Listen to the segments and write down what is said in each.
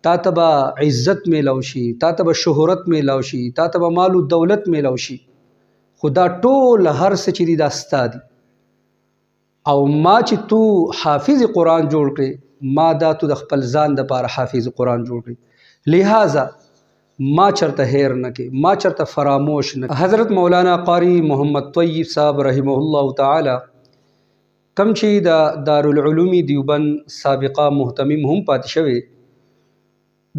تا ته به عزت میلاو شي، تا ته به شهرت میلاو شي، تا ته به مال و دولت میلاو شي، خو دا ټول هر څه چې دي دا ستا دي. او ما چې تو حافظ قرآن جوړ کړې، ما دا تو د خپل ځان دپاره حافظ قرآن جوړ کړې، لہذا ما چرته هیر نه کې، ما چرته فراموش نه. حضرت مولانا قاری محمد طیب صاحب رحمه الله تعالی کم چې د دارالعلوم دیوبند سابقه محتمم هم پاتې شوی،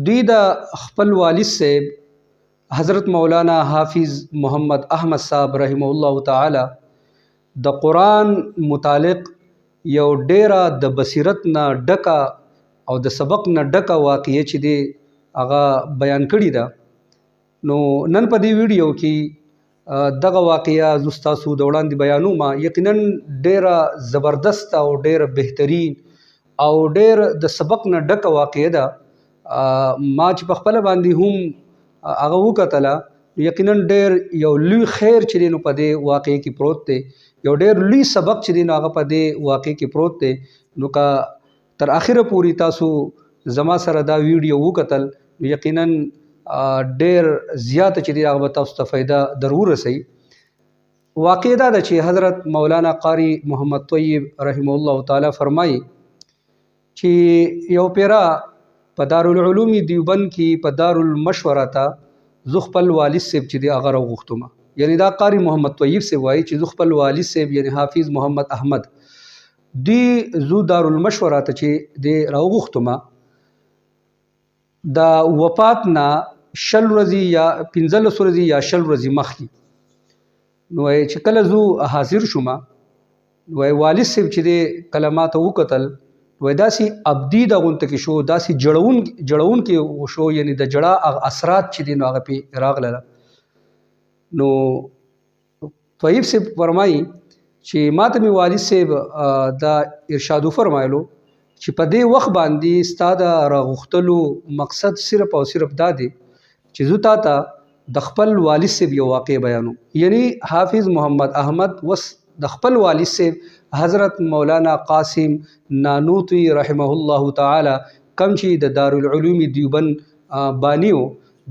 دوی د خپل والد صاحب حضرت مولانا حافظ محمد احمد صاحب رحمه الله تعالی د قرآن متعلق یو ډیره د بصیرت نه ډکه او د سبق نه ډکه واقعه چې دی هغه بیان کړې ده. نو نن په دې ویډیو کې دغه واقعه زه ستاسو د وړاندې بیانوم. یقینا ډیره زبردست او ډیره بهترین او ډیر د سبق نه ډکه واقعه ده. ما چې په خپله باندې هم هغه وکتله، یقینا ډیر یو لوی خیر چې دی نو په دې واقعه کې پروت دی، یو ډیر لوی سبق چې دی نو هغه په دې واقعه کې پروت دی. نو که تر اخره پورې تاسو زما سره دا ویډیو وکتل، یقینا ډیر زیاته چې دی هغه به تاسو ته فایده در ورسوي. واقع دا ده چې حضرت مولانا قاری محمد طیب رحمه الله تعالی فرمایي چې یو پیرا په دارالعلوم دیوبند کې په دارالمشوره ته زه خپل والد صاحب چې دی هغه راوغوښتم. یعنی دا قاری محمد طیب صاحب وایي چې زه خپل والد صاحب یعنی حافظ محمد احمد دی زو دارالمشوره ته چې دی راوغوښتم. د وفات نه 20 ورځې یا 15 ورځې یا 20 ورځې مخکې نو چې کله زه حاضر شوم، نو والد صاحب چې دی کله ما ته وکتل، نو داسې ابدي د غونته کې شو، داسې جړونکې شو، یعنی د جړه اثرات چې دي نو هغه پې راغلله. نو طیب صاحب فرمایي چې ما ته مې والد صاحب دا ارشاد وفرمایلو چې په دې وخت باندې ستا د راغوښتلو مقصد صرف او صرف دا دی چې زه تا ته د خپل والد صاحب یو واقع بیانو. یعنی حافظ محمد احمد وس د خپل والد صاحب حضرت مولانا قاسم نانوتوی رحمه الله تعالی کم چې د دارالعلوم دیوبند بانیو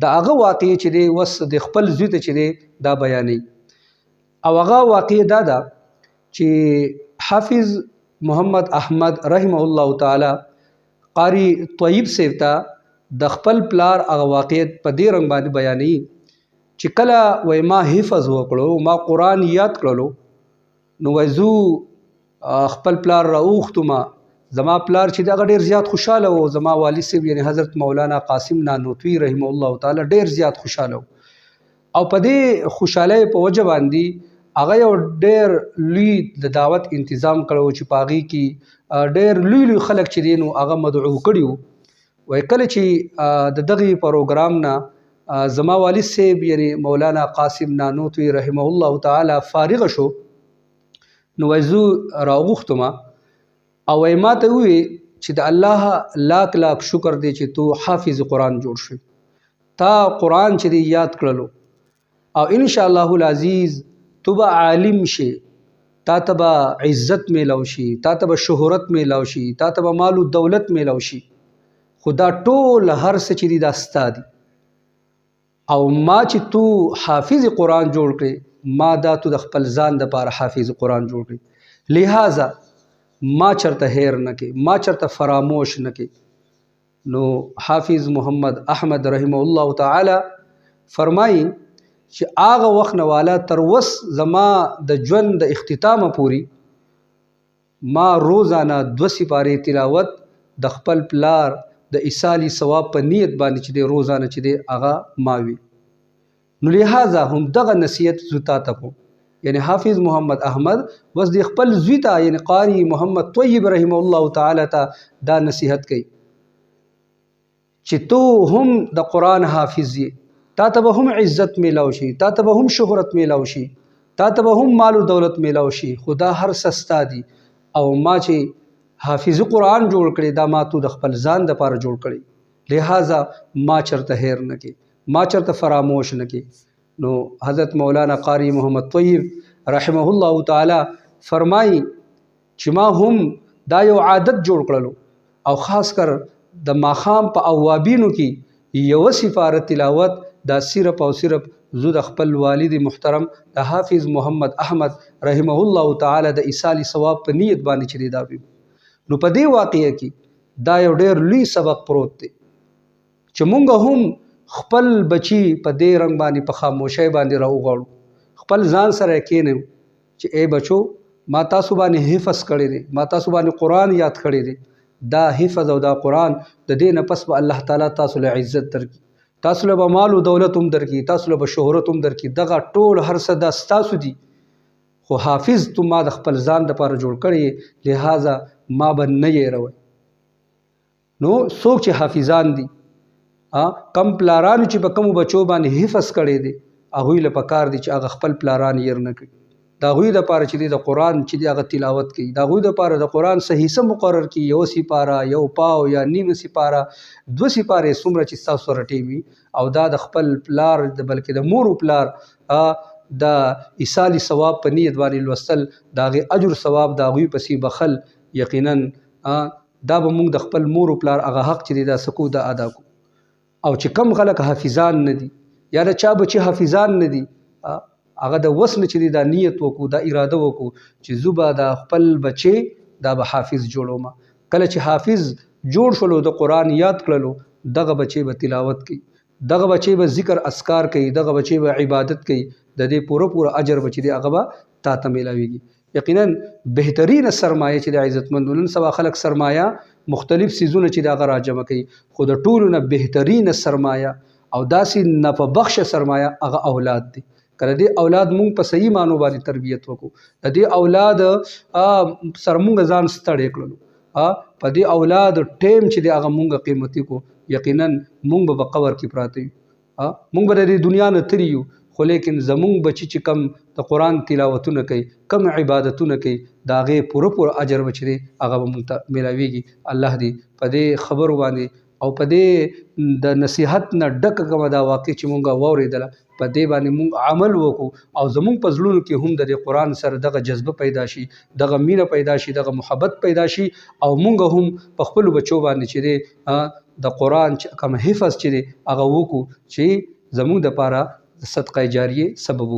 د هغه واقع چې دی وس د خپل زوی ته چې دی دا بیانوي. او هغه واقع دا ده چې حافظ محمد احمد رحمه الله تعالی قاری طیب صاحب ته د خپل پلار هغه واقعیت په دې رنګ باندې بیانوي چې کله وای ما حفظ وکړو، ما قرآن یاد کړلو، نو وای زه خپل پلار راوغوښتم. زما پلار چې دغه ډیر زیات خوشحاله و، زما والد صاحب یعنی حضرت مولانا قاسم نانوتوی رحمه الله تعالی ډیر زیات خوشحاله و. او په دې خوشحالۍ په وجه باندې هغه یو ډیر لوی د دعوت انتظام کړو چې په هغې کې ډیر لوی لوی خلک چې دی نو هغه مدعو کړي وو. وای کله چې د دغې پروګرام نه زما والد صاحب یعنی مولانا قاسم نانوتوی رحمه الله تعالی فارغ شو، نو وای زه راوغوښتم او وای ما ته ووی چې د الله لاک لاک شکر دی چې تو حافظ قرآن جوړ شوی، تا قرآن چې دی یاد کړلو او ان شاء الله العزیز تو به عالم شي، تا ته به عزت میلاو شي، تا ته به شهرت میلاو شي، تا ته به مال و دولت میلاو شي، خو دا ټول هر څه چې دي دا ستا دي. او ما چې تو حافظ قرآن جوړ کړې، ما دا تو د خپل ځان دپاره حافظ قرآن جوړ کړې، لہذا ما چرته هیر نه کې، ما چرته فراموش نه کې. نو حافظ محمد احمد رحمه الله تعالی فرمایي چې هغه وخت نه والا تر وس زما د ژوند د اختتامه پوري ما روزانه 2 سپارې تلاوت د خپل پلار د ایصالي ثواب په نیت باندې چې دی روزانه چې دی هغه ماوي. نو لہذا هم دغه نصیحت زه تا ته کوم، یعنی حافظ محمد احمد وس د خپل زوی ته یعنی قاری محمد طیب رحمه الله تعالی ته دا نصیحت کوي چې تو هم د قرآن حافظ یې، تا ته به هم عزت میلاو شي، تا ته به هم شهرت میلاو شي، تا ته به هم مال و دولت میلاو شي، خدا هر سستا دي. او ما چې حافظ قرآن جوړ کړي دا ما تو د خپل ځان دپاره جوړ کړي، لہذا ما چرته هیر نه کې، ما چرته فراموش نه کې. نو حضرت مولانا قاری محمد طیب رحمه الله تعالی فرمایي چې ما هم دا یو عادت جوړ کړلو، او خاص کر د ماښام په اوابینو کې یوه سپاره تلاوت دا صرف او صرف زه د خپل والد محترم د حافظ محمد احمد رحمه الله تعالی د ایصال ثواب په نیت باندې چې دا وي. نو په دې واقعه کې دا یو ډېر لوی سبق پروت دی چې مونږ هم خپل بچي په دې رنګ باندې په خاموشۍ باندې راوغواړو، خپل ځان سره کېنو چې ای بچو ما تاسو باندې حفظ کړی دی، ما تاسو باندې قرآن یاد کړی دی. دا حفظ او دا قرآن د دې نه پس به الله تعالی تاسو له عزت درکړي، تاسو له به مال او دولت هم درکړي، تاسو له به شهرت هم درکړي. دغه ټول هر څه دا ستاسو دي، خو حافظ تو ما د خپل ځان دپاره جوړ کړی، لہذا ما به نه یېروئ. نو څوک چې حافظان دي، کم پلارانو چې په کومو بچو باندې حفظ کړی دی، هغوی له پکار دي چې هغه خپل پلاران ير نه کړي. د هغوی دپاره چې د قرآن چې دی هغه تلاوت کوي، د هغوی دپاره د قرآن صحیح څه مقرر کړي، یو سپاره، یو پاو یا نیم سپاره، 2 سپارې څومره چې ستاسو سره ټیم وي، او دا د خپل پلار بلکې د مور و پلار د ایصال ثواب په نیت باندې لوستل، د هغې اجر ثواب د هغوی پسې بخل، یقینا دا به موږ د خپل مور و پلار هغه حق چې دی دا سکو دا ادا کو. او چې کم خلک حافظان نه دي یا د چا بچي حافظان نه دي، هغه د وس نه چې دا نیت وکړو، دا اراده وکړو چې زه به د خپل بچی دا به حافظ جوړوم. کله چې حافظ جوړ شولو، د قرآن یاد کړلو، دغه بچی به تلاوت کوي، دغه بچی به ذکر اسکار کوي، دغه بچی به عبادت کوي، د دې پوره اجر به چې دی هغه به تا ته میلاویږي. یقینا بهترین سرمایه چې د عزتمندو، نن سبا خلک سرمایه مختلف سیزونه چې د هغه راجمع کوي، خو د ټولو نه بهترین سرمایه او داسې نفع بخش سرمایه هغه اولاد دی. کله دې اولاد مونږ په صحیح معنو باندې تربیت وکړو، د دې اولاد سره مونږ ځان ستړی کړلو، په دې اولاد ټیم چې دی هغه مونږ قیمتي کو، یقینا مونږ به قبر کې پراته یو، مونږ به د دې دنیا نه تللی یو، خو لیکن زمونږ بچي چې کم د قرآن تلاوتونه کوي، کم عبادتونه کوي، د هغې پوره اجر به چې دی هغه به مونږ ته میلاویږي. الله دې په دې خبرو باندې او په دې د نصیحت نه ډکه کومه دا واقع چې مونږ واورېدله، په دې باندې مونږ عمل وکړو، او زمونږ په زړونو کې هم د دې قرآن سره دغه جذبه پیدا شي، دغه مینه پیدا شي، دغه محبت پیدا شي، او مونږ هم په خپلو بچو باندې چې دی د قرآن کوم حفظ چې دی هغه وکړو چې زمونږ دپاره د صدقه جاریې سبب وګرځي.